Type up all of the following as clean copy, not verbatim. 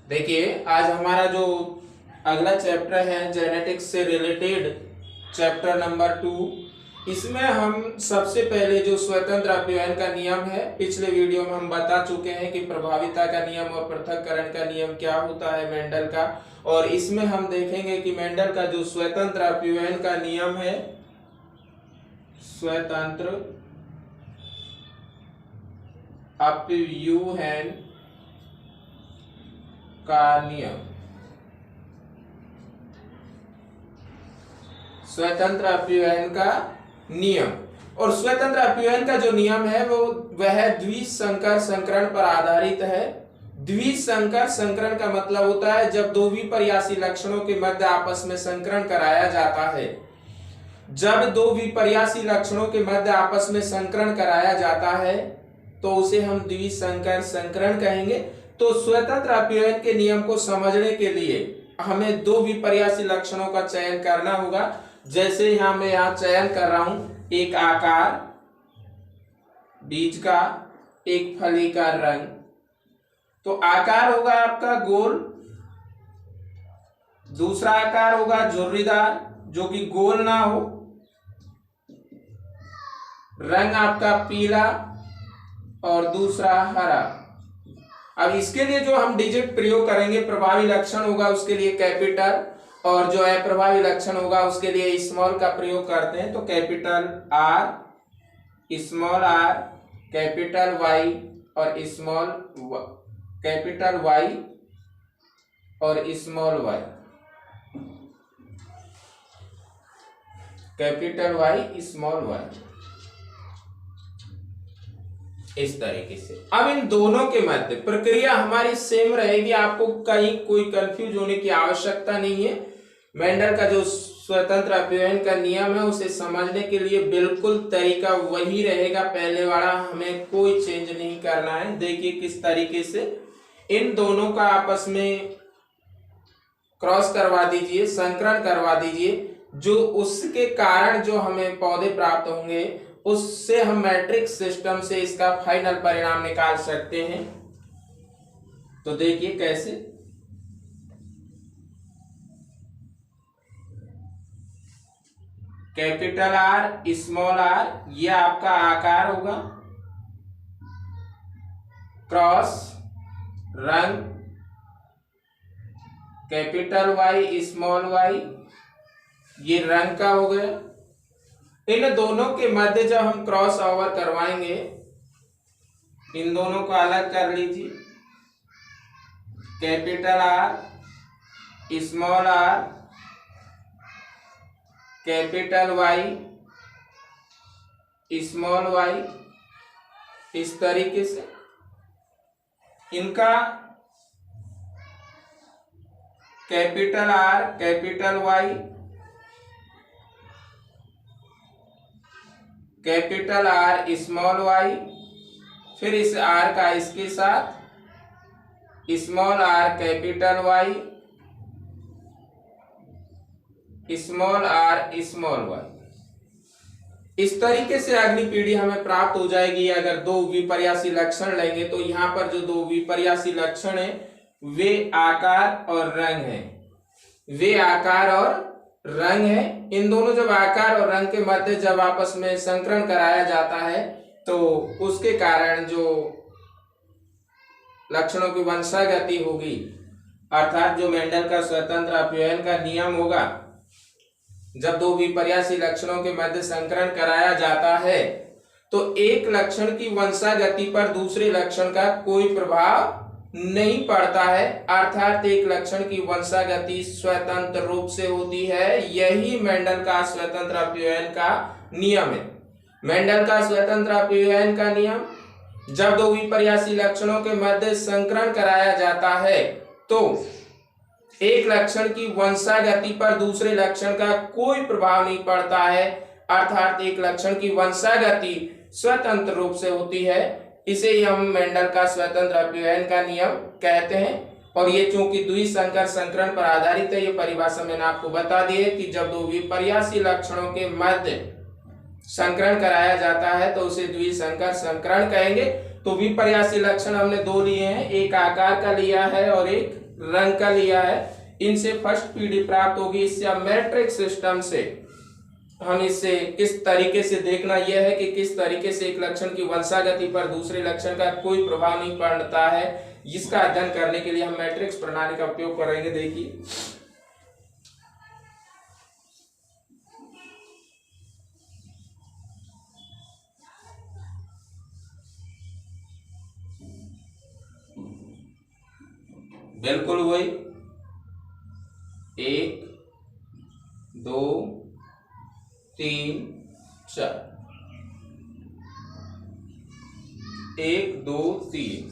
देखिए आज हमारा जो अगला चैप्टर है जेनेटिक्स से रिलेटेड चैप्टर नंबर 2। इसमें हम सबसे पहले जो स्वतंत्र अपव्ययन का नियम है, पिछले वीडियो में हम बता चुके हैं कि प्रभाविता का नियम और पृथक्करण का नियम क्या होता है मेंडल का। और इसमें हम देखेंगे कि मेंडल का जो स्वतंत्र अपव्ययन का नियम है, स्वतंत्र अपव्ययन का नियम, स्वतंत्र अपव्ययन का नियम। और स्वतंत्र अपव्ययन का जो नियम है वह द्विसंकर संकरण पर आधारित है। द्विसंकर संकरण का मतलब होता है जब दो विपर्यासी लक्षणों के मध्य आपस में संकरण कराया जाता है। जब दो विपर्यासी लक्षणों के मध्य आपस में संकरण कराया जाता है तो उसे हम द्विसंकर संकरण कहेंगे। तो स्वतंत्र अपव्ययन के नियम को समझने के लिए हमें दो विपर्यासी लक्षणों का चयन करना होगा। जैसे मैं यहाँ चयन कर रहा हूं, एक आकार, बीज का, एक फली का रंग। तो आकार होगा आपका गोल, दूसरा आकार होगा झुर्रीदार जो कि गोल ना हो, रंग आपका पीला और दूसरा हरा। अब इसके लिए जो हम डिजिट प्रयोग करेंगे, प्रभावी लक्षण होगा उसके लिए कैपिटल, और जो है प्रभावी लक्षण होगा उसके लिए स्मॉल का प्रयोग करते हैं। तो capital R, small R, capital Y और स्मॉल, कैपिटल वाई और small Y, capital Y small Y, इस तरीके से। अब इन दोनों के मध्य प्रक्रिया हमारी सेम रहेगी, आपको कहीं कोई कंफ्यूज होने की आवश्यकता नहीं है। मेंडल का जो स्वतंत्र अपव्ययन का नियम है उसे समझने के लिए बिल्कुल तरीका वही रहेगा पहले वाला, हमें कोई चेंज नहीं करना है। देखिए किस तरीके से इन दोनों का आपस में क्रॉस करवा दीजिए, संकरण करवा दीजिए, जो उसके कारण जो हमें पौधे प्राप्त होंगे उससे हम मैट्रिक्स सिस्टम से इसका फाइनल परिणाम निकाल सकते हैं। तो देखिए कैसे, कैपिटल आर, स्मॉल आर, ये आपका आकार होगा, क्रॉस रंग, कैपिटल वाई स्मॉल वाई, ये रंग का हो गया। इन दोनों के मध्य जब हम क्रॉस ओवर करवाएंगे, इन दोनों को अलग कर लीजिए, capital R, small R, capital Y, small Y, इस तरीके से इनका capital R, capital Y, capital R, small Y, फिर इस आर का इसके साथ, small R, capital Y, small R, small Y. इस तरीके से अगली पीढ़ी हमें प्राप्त हो जाएगी अगर दो विपर्यासी लक्षण लेंगे। तो यहाँ पर जो दो विपर्यासी लक्षण है वे आकार और रंग है, वे आकार और रंग है। इन दोनों जब आकार और रंग के मध्य जब आपस में संकरण कराया जाता है तो उसके कारण जो लक्षणों की वंशागति होगी, अर्थात जो मेंडल का स्वतंत्र अपव्ययन का नियम होगा, जब दो विपर्यासी लक्षणों के मध्य संकरण कराया जाता है तो एक लक्षण की वंशागति पर दूसरे लक्षण का कोई प्रभाव नहीं पड़ता है, अर्थात एक लक्षण की वंशागति स्वतंत्र रूप से होती है। यही मेंडल का स्वतंत्र अपव्ययन का नियम है। मेंडल का स्वतंत्र अपव्ययन का नियम, जब दो विपर्यासी लक्षणों के मध्य संकरण कराया जाता है तो एक लक्षण की वंशागति पर दूसरे लक्षण का कोई प्रभाव नहीं पड़ता है, अर्थात एक लक्षण की वंशागति स्वतंत्र रूप से होती है। इसे ही हम मेंडल का स्वतंत्र अपव्ययन का नियम कहते हैं। और ये चूंकि द्विसंकर संकरण पर आधारित है, ये परिभाषा मैंने आपको बता दी है कि जब दो विपर्यासी लक्षणों के मध्य संकरण कराया जाता है तो उसे द्विसंकर संकरण कहेंगे। तो विपर्यासी लक्षण हमने दो लिए हैं, एक आकार का लिया है और एक रंग का लिया है। इनसे फर्स्ट पीढ़ी प्राप्त होगी। इससे अब मैट्रिक्स सिस्टम से हम इससे किस तरीके से देखना यह है कि किस तरीके से एक लक्षण की वंशागति पर दूसरे लक्षण का कोई प्रभाव नहीं पड़ता है, इसका अध्ययन करने के लिए हम मैट्रिक्स प्रणाली का उपयोग करेंगे। देखिए बिल्कुल वही 1 2 3 4 1 2 3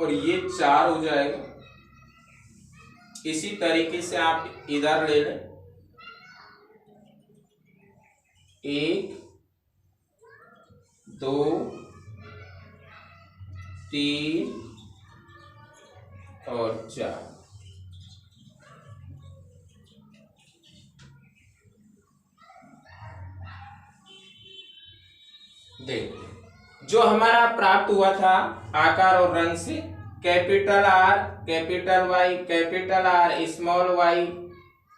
और ये 4 हो जाएगा। इसी तरीके से आप इधर ले लें 1 2 3 और 4। देखिए जो हमारा प्राप्त हुआ था आकार और रंग से, capital R capital Y capital R small Y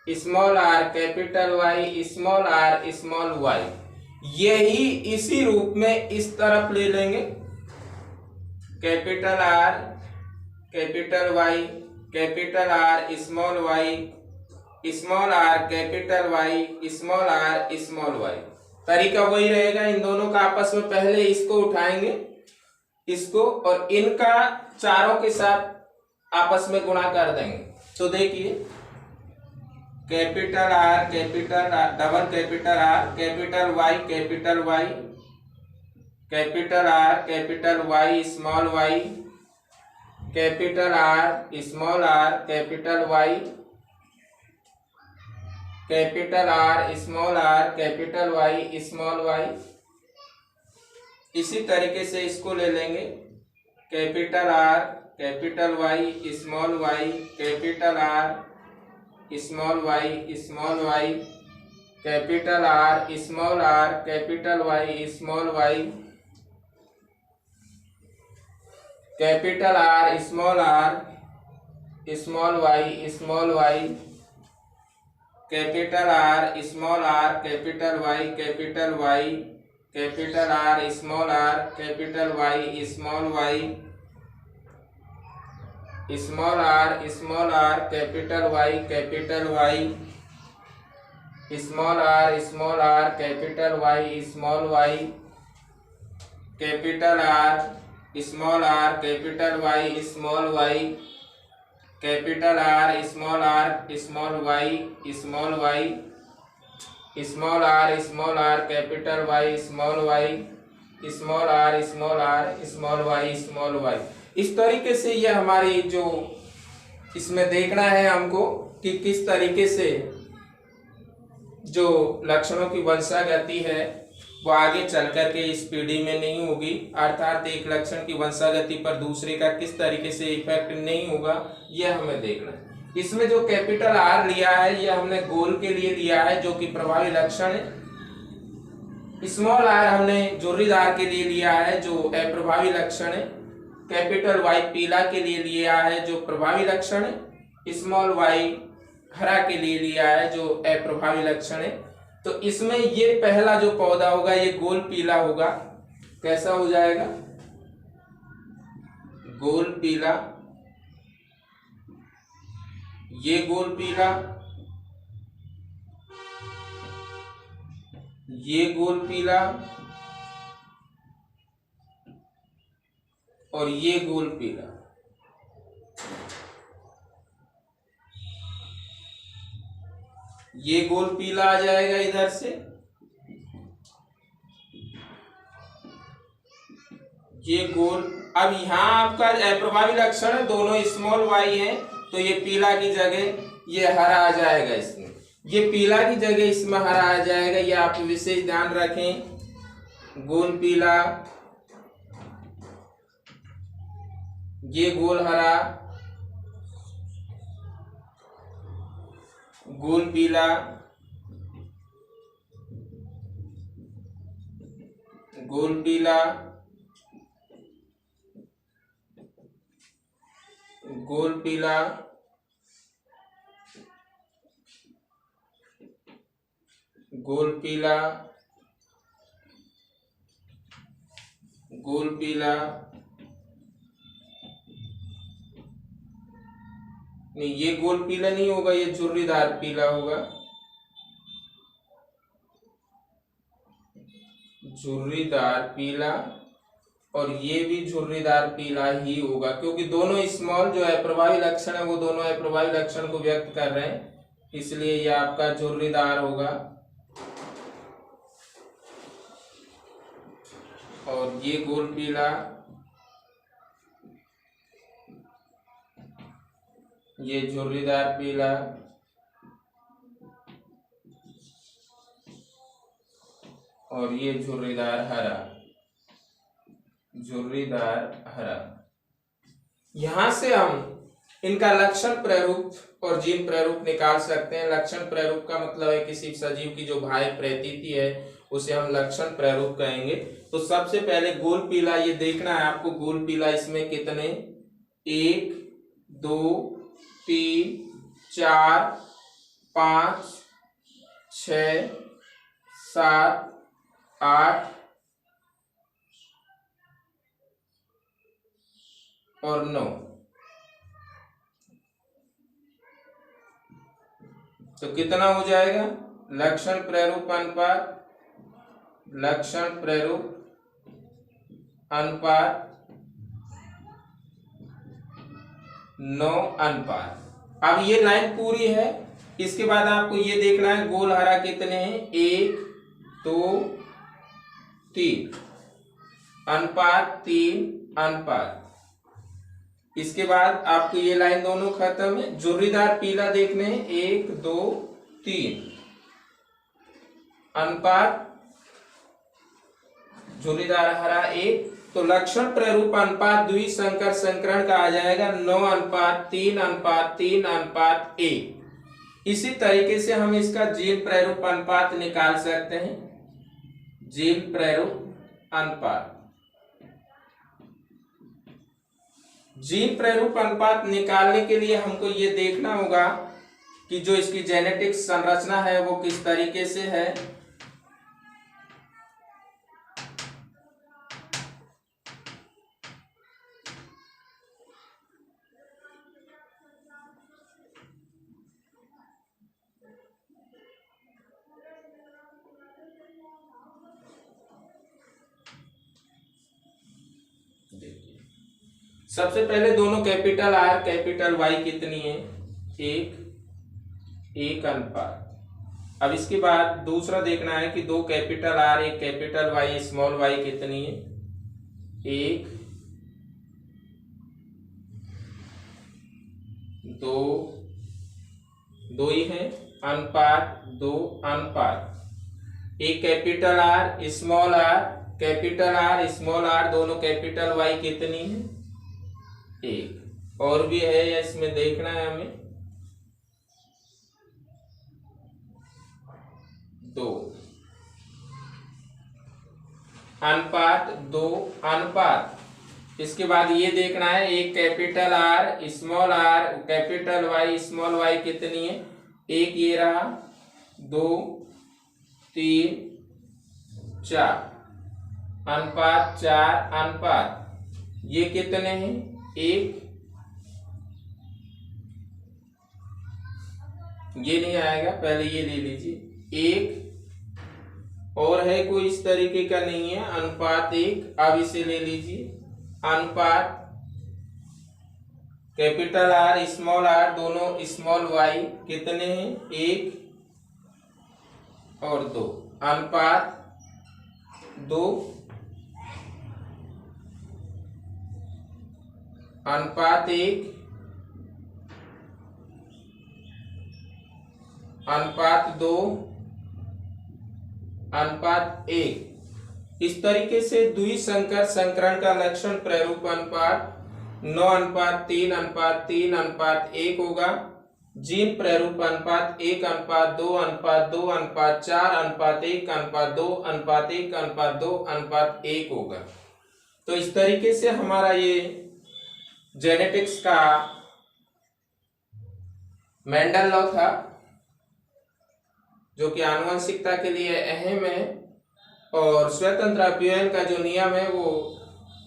small R capital Y small R small Y, यही इसी रूप में इस तरफ ले लेंगे। Capital R capital Y capital R small Y small R capital Y small R small Y. तरीका वही रहेगा, इन दोनों का आपस में पहले इसको उठाएंगे इसको और इनका चारों के साथ आपस में गुणा कर देंगे। तो देखिए capital R double capital R capital Y capital Y capital R capital Y small Y capital R small R capital Y capital R small R capital Y small Y. इसी तरीके से इसको ले लेंगे capital R capital Y small Y capital R small Y capital R small R capital Y small Y capital R small Y small Y capital R small R capital Y capital R small R capital Y small Y small R capital Y small R capital Y small Y capital R small R capital Y small Y capital R small Y small Y small R capital Y small Y small R small Y small Y. इस तरीके से ये हमारी जो इसमें देखना है हमको कि किस तरीके से जो लक्षणों की वंशागति है वो आगे चल करके इस पीढ़ी में नहीं होगी, अर्थात एक लक्षण की वंशागति पर दूसरे का किस तरीके से इफेक्ट नहीं होगा, यह हमें देखना है। इसमें जो कैपिटल आर लिया है यह हमने गोल के लिए लिया है जो कि प्रभावी लक्षण है। स्मॉल आर हमने जोरीदार के लिए लिया है जो अप्रभावी लक्षण है। कैपिटल वाई पीला के लिए लिया है जो प्रभावी लक्षण है। स्मॉल वाई हरा के लिए लिया है जो अप्रभावी लक्षण है। तो इसमें ये पहला जो पौधा होगा ये गोल पीला होगा। कैसा हो जाएगा? गोल पीला, ये गोल पीला, ये गोल पीला और ये गोल पीला। ये गोल पीला आ जाएगा इधर से, ये गोल। अब यहाँ आपका अप्रभावी लक्षण है, दोनों स्मॉल वाई है तो ये पीला की जगह ये हरा आ जाएगा। इसमें ये पीला की जगह इसमें हरा आ जाएगा, ये आप विशेष ध्यान रखें। गोल पीला, ये गोल हरा, गोल पीला, गोल पीला, गोल पीला, गोल पीला, गोल पीला, नहीं ये गोल पीला नहीं होगा, ये झुर्रीदार पीला होगा, झुर्रीदार पीला, और ये भी झुर्रीदार पीला ही होगा, क्योंकि दोनों स्मॉल जो है प्रभावी लक्षण है वो दोनों है प्रभावी लक्षण को व्यक्त कर रहे हैं, इसलिए ये आपका झुर्रीदार होगा। और ये गोल पीला, ये झुर्रीदार पीला, और ये झुर्रीदार हरा, झुर्रीदार हरा। यहां से हम इनका लक्षण प्रारूप और जीन प्रारूप निकाल सकते हैं। लक्षण प्रारूप का मतलब है किसी सजीव की जो बाह्य प्रतीति है उसे हम लक्षण प्रारूप कहेंगे। तो सबसे पहले गोल पीला ये देखना है आपको, गोल पीला इसमें कितने 1 2 3 4 5 6 7 8 और 9। तो कितना हो जाएगा लक्षण प्रारूप अनुपात, लक्षण प्रारूप अनुपात 9 अनुपात। अब ये लाइन पूरी है, इसके बाद आपको ये देखना है गोल हरा कितने हैं 1 2 3 अनुपात 3 अनुपात। इसके बाद आपको ये लाइन दोनों खत्म है, झुर्रीदार पीला देखने हैं 1 2 3 अनुपात झुर्रीदार हरा 1। तो लक्षण प्रारूप अनुपात द्विसंकर संकरण का आ जाएगा 9 अनुपात 3 अनुपात 3 अनुपात 1। इसी तरीके से हम इसका जीन प्रारूप अनुपात निकाल सकते हैं, जीन प्रारूप अनुपात। जीन प्रारूप अनुपात निकालने के लिए हमको ये देखना होगा कि जो इसकी जेनेटिक संरचना है वो किस तरीके से है। सबसे पहले दोनों कैपिटल आर कैपिटल वाई कितनी है 1 अनुपात। अब इसके बाद दूसरा देखना है कि 2 capital R 1 capital Y small Y कितनी है 1 2 2 ही है अनुपात 2 अनुपात। एक कैपिटल आर स्मॉल आर दोनों कैपिटल वाई कितनी है 1। और भी है या इसमें देखना है हमें 2 अनुपात 2 अनुपात। इसके बाद ये देखना है एक capital R small R capital Y small Y कितनी है 1 ये रहा 2 3 4 अनुपात 4 अनुपात। ये कितने हैं 1 ये नहीं आएगा, पहले ये ले लीजिए 1 और है कोई इस तरीके का नहीं है अनुपात 1। अब इसे ले लीजिए अनुपात कैपिटल आर दोनों स्मॉल वाई कितने हैं 1 और 2 अनुपात 2 अनुपात 1 अनुपात 2 अनुपात 1। इस तरीके से द्विसंकर संकरण का लक्षण प्रारूप अनुपात 9 अनुपात 3 अनुपात 3 अनुपात 1 होगा। जीन प्रारूप अनुपात 1:2:4:2:1:1:2:1:1 होगा। तो इस तरीके से हमारा ये जेनेटिक्स का मेंडल लॉ था, जो कि आनुवंशिकता के लिए अहम है। और स्वतंत्र अपव्ययन का जो नियम है वो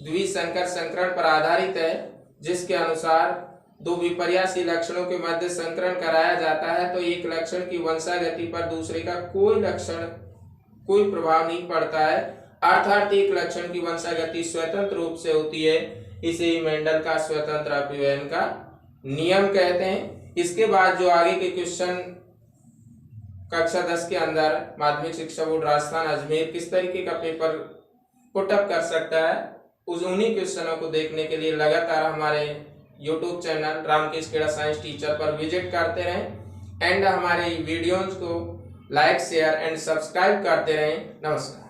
द्विसंकर संकरण पर आधारित है, जिसके अनुसार दो विपर्यासी लक्षणों के मध्य संकरण कराया जाता है तो एक लक्षण की वंशागति पर दूसरे का कोई प्रभाव नहीं पड़ता है, अर्थात एक लक्षण की वंशागति स्वतंत्र रूप से होती है। इसे ही मेंडल का स्वतंत्र अपव्ययन का नियम कहते हैं। इसके बाद जो आगे के क्वेश्चन कक्षा 10 के अंदर माध्यमिक शिक्षा बोर्ड राजस्थान अजमेर किस तरीके का पेपर पुटअप कर सकता है, उन्हीं क्वेश्चनों को देखने के लिए लगातार हमारे YouTube channel Ramkesh Kheda science teacher पर विजिट करते रहें एंड हमारे वीडियोज को लाइक शेयर एंड सब्सक्राइब करते रहें। नमस्कार।